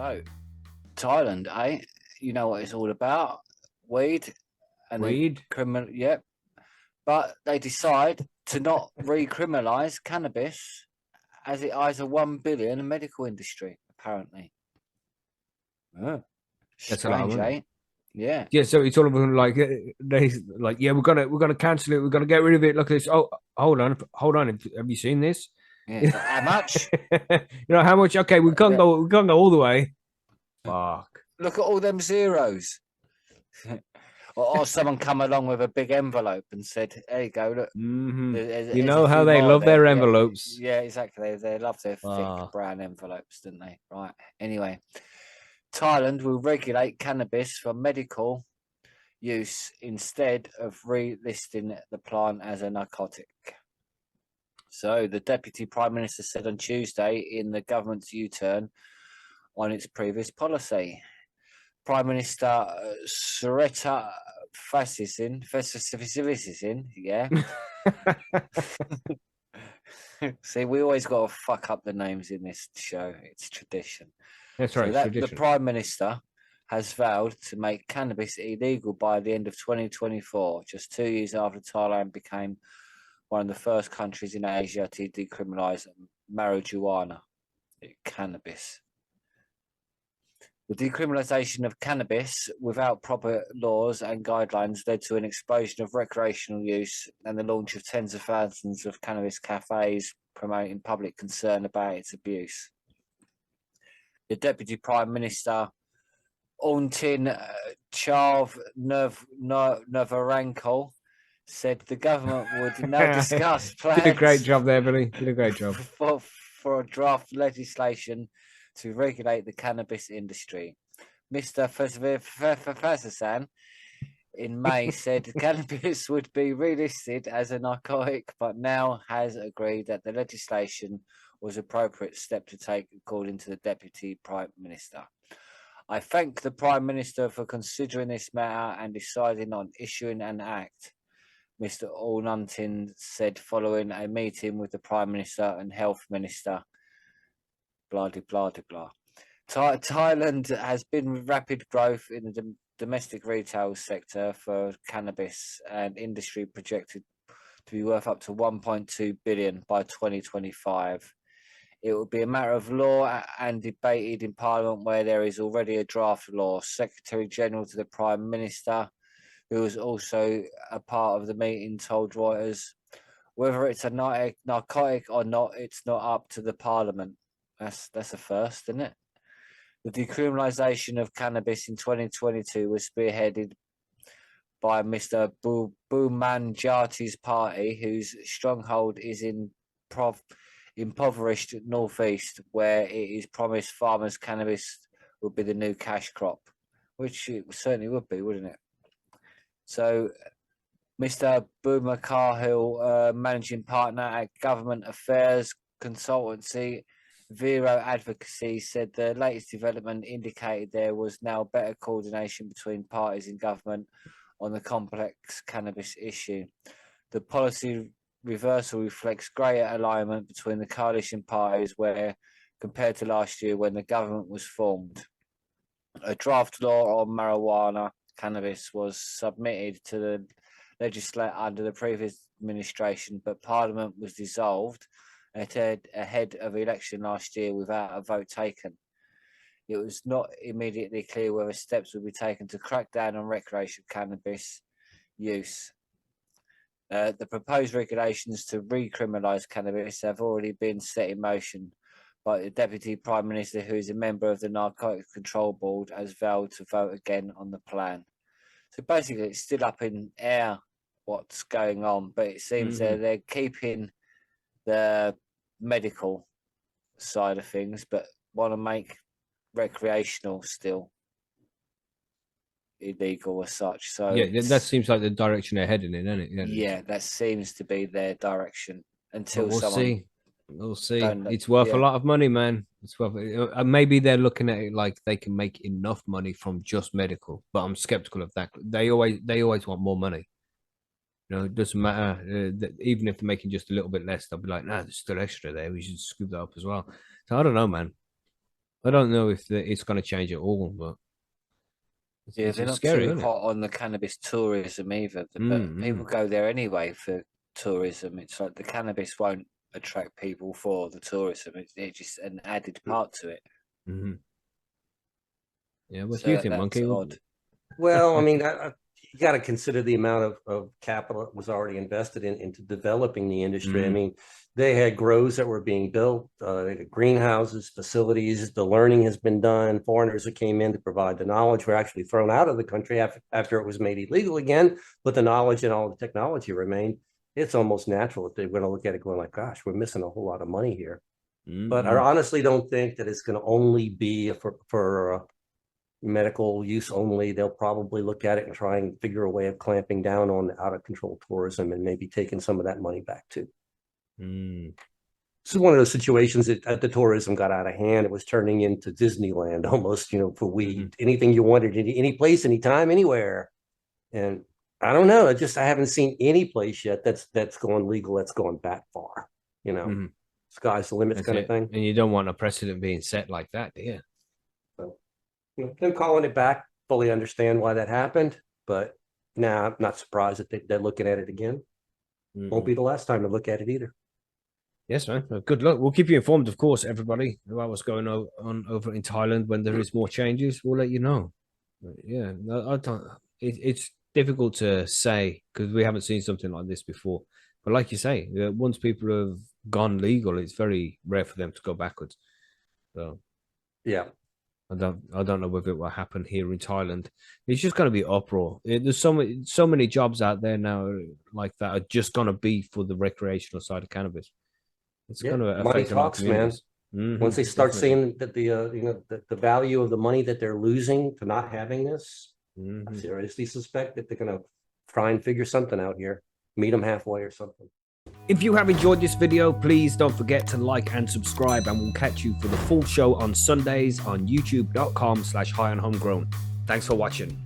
So, Thailand, eh? You know what it's all about. Weed and Weed? criminal, yep. But they decide to not recriminalize cannabis as it eyes a 1 billion medical industry, apparently. Oh, That's a lot of strange, money. eh? Yeah. Yeah, so it's all of them like they like, yeah, we're gonna cancel it. We're gonna get rid of it. Look at this. Oh, hold on. Have you seen this? Yeah. You How much? know how much? Okay, we can't go. We can't go all the way. Fuck. Look at all them zeros. Or someone come along with a big envelope and said, "There you go, look." Mm-hmm. You There's a know how few they more love there. their Yeah, envelopes. yeah, exactly. They love their thick Ah. brown envelopes, don't they? Right. Anyway, Thailand will regulate cannabis for medical use instead of relisting the plant as a narcotic. So the Deputy Prime Minister said on Tuesday in the government's U-turn on its previous policy. Prime Minister Sureta Fasisisin, yeah. See, we always got to fuck up the names in this show. It's tradition. That's So right. It's that the tradition. Prime Minister has vowed to make cannabis illegal by the end of 2024, just 2 years after Thailand became one of the first countries in Asia to decriminalize marijuana, cannabis. The decriminalisation of cannabis without proper laws and guidelines led to an explosion of recreational use and the launch of tens of thousands of cannabis cafes promoting public concern about its abuse. The Deputy Prime Minister, Orntin Navaranko, said the government would now discuss plans. Did a great job there, Billy. Did a great job. For a draft legislation to regulate the cannabis industry. Mr. Fasasan in May said cannabis would be relisted as a narcotic, but now has agreed that the legislation was an appropriate step to take, according to the Deputy Prime Minister. I thank the Prime Minister for considering this matter and deciding on issuing an act, Mr. Ornuntin said following a meeting with the Prime Minister and Health Minister. Blah, blah, blah, blah. Thailand has been rapid growth in the domestic retail sector for cannabis, and industry projected to be worth up to 1.2 billion by 2025. It will be a matter of law and debated in Parliament, where there is already a draft law. Secretary General to the Prime Minister, who was also a part of the meeting, told Reuters, whether it's a narcotic or not, it's not up to the Parliament. That's a first, isn't it? The decriminalisation of cannabis in 2022 was spearheaded by Mr. Bhumanjati's party, whose stronghold is in impoverished northeast, where it is promised farmers cannabis would be the new cash crop, which it certainly would be, wouldn't it? So, Mr. Boomer Carhill, managing partner at government affairs consultancy Vero Advocacy, said the latest development indicated there was now better coordination between parties in government on the complex cannabis issue. The policy reversal reflects greater alignment between the coalition parties, where compared to last year when the government was formed. A draft law on marijuana cannabis was submitted to the legislature under the previous administration, but Parliament was dissolved ahead of election last year without a vote taken. It was not immediately clear whether steps would be taken to crack down on recreational cannabis use. The proposed regulations to recriminalize cannabis have already been set in motion, but the Deputy Prime Minister, who is a member of the Narcotics Control Board, has vowed to vote again on the plan. So basically, it's still up in air what's going on, but it seems they're keeping the medical side of things, but want to make recreational still illegal as such. So yeah, that seems like the direction they're heading in, isn't it? Yeah, that seems to be their direction until but we'll someone. See. We'll see. It's worth a lot of money, man. It's worth. Maybe they're looking at it like they can make enough money from just medical, but I'm skeptical of that. They always want more money. You know, it doesn't matter. Even if they're making just a little bit less, they'll be like, "Nah, there's still extra there. We should scoop that up as well." So I don't know, man. I don't know if it's going to change at all, but they're not scary, too hot on the cannabis tourism either. But people go there anyway for tourism. It's like the cannabis won't attract people for the tourism. It's just an added part to it. Mm-hmm. Yeah, what do you think, Monkey? Odd. Well, I mean, you got to consider the amount of capital that was already invested into developing the industry. I mean, they had grows that were being built, greenhouses, facilities. The learning has been done. Foreigners that came in to provide the knowledge were actually thrown out of the country after it was made illegal again, but the knowledge and all the technology remained. It's almost natural that they're going to look at it going like, gosh, we're missing a whole lot of money here. But I honestly don't think that it's going to only be for medical use only. They'll probably look at it and try and figure a way of clamping down on out of control tourism and maybe taking some of that money back too. This is one of those situations that the tourism got out of hand. It was turning into Disneyland almost, for weed, anything you wanted, any place, anytime, anywhere. And I don't know. I haven't seen any place yet that's going legal, that's going that far, sky's the limit kind of thing. And you don't want a precedent being set like that, do you? So, them calling it back, fully understand why that happened, but now I'm not surprised that they're looking at it again. Won't be the last time to look at it either. Yes, man. Well, good luck. We'll keep you informed, of course, everybody, about what's going on over in Thailand. When there is more changes, we'll let you know. But yeah, I don't. It's difficult to say because we haven't seen something like this before. But like you say, once people have gone legal, it's very rare for them to go backwards. So yeah, I don't know whether it will happen here in Thailand. It's just going to be uproar. There's so many jobs out there now like that are just going to be for the recreational side of cannabis. It's going to affect money talks, man. Once they start seeing that the value of the money that they're losing to not having this, I seriously suspect that they're going to try and figure something out here, meet them halfway or something. If you have enjoyed this video, please don't forget to like and subscribe, and we'll catch you for the full show on Sundays on youtube.com/high on homegrown. Thanks for watching.